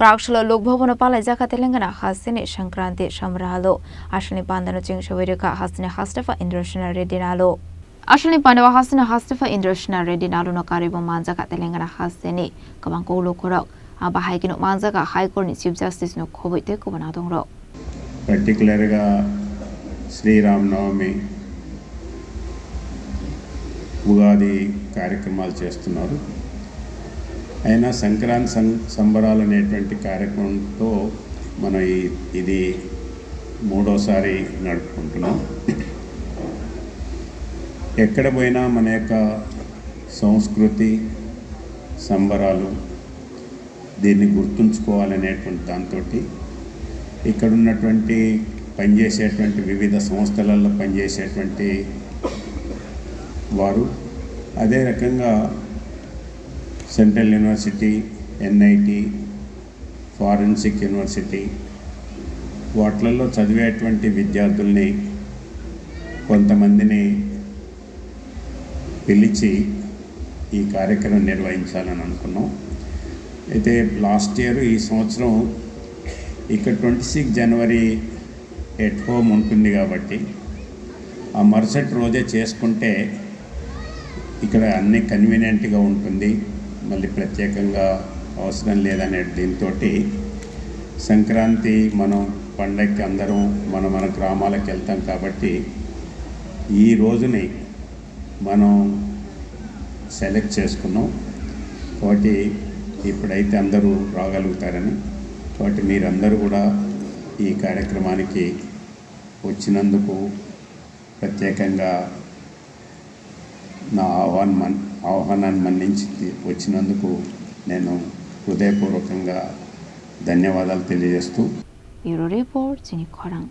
Kraksalo Bhavano Palaijakha Telangana Hasteni Sankranti Sambaralu Panda Chengsawi Rwkha Hastepha Indra Reddy Nallu Panda Hastepha Indra Reddy Nallu no karibu Palaijakha Telangana Hasteni Khorang Khorang Abahaikin Palaijakha High Court Chief Justice no Khobite Kubanadongro particularly Sri Ram Navami Ugadi కార్యక్రమాలు చేస్తున్నారు. అయినా సంక్రాంతి సంబరాలు అనేటువంటి కార్యక్రమంతో మనం ఇది మూడోసారి నడుపుకుంటున్నాం. ఎక్కడ పోయినా మన యొక్క సంస్కృతి సంబరాలు దీన్ని గుర్తుంచుకోవాలనేటువంటి దాంతో ఇక్కడ ఉన్నటువంటి పనిచేసేటువంటి వివిధ సంస్థలలో పనిచేసేటువంటి వారు అదే రకంగా central university, NIT, forensic university వాటిలలో చదివేటువంటి విద్యార్థుల్ని కొంతమందిని పిలిచి ఈ కార్యక్రమం నిర్వహించాలని అనుకున్నాం. అయితే లాస్ట్ ఇయర్ ఈ సంవత్సరం ఇక్కడ 26 జనవరి ఎట్ హోమ్ ఉంటుంది కాబట్టి ఆ మరుసటి రోజే చేసుకుంటే ఇక్కడ అన్ని కన్వీనియంట్గా ఉంటుంది, మళ్ళీ ప్రత్యేకంగా అవసరం లేదనే దీంతో సంక్రాంతి మనం పండగకి అందరం మన గ్రామాలకు వెళ్తాం కాబట్టి ఈ రోజుని మనం సెలెక్ట్ చేసుకున్నాం. కాబట్టి ఇప్పుడైతే అందరూ రాగలుగుతారని, కాబట్టి మీరందరూ కూడా ఈ కార్యక్రమానికి వచ్చినందుకు ప్రత్యేకంగా నా ఆహ్వానాన్ని మన్నించి వచ్చినందుకు నేను హృదయపూర్వకంగా ధన్యవాదాలు తెలియజేస్తూ Chini Khorang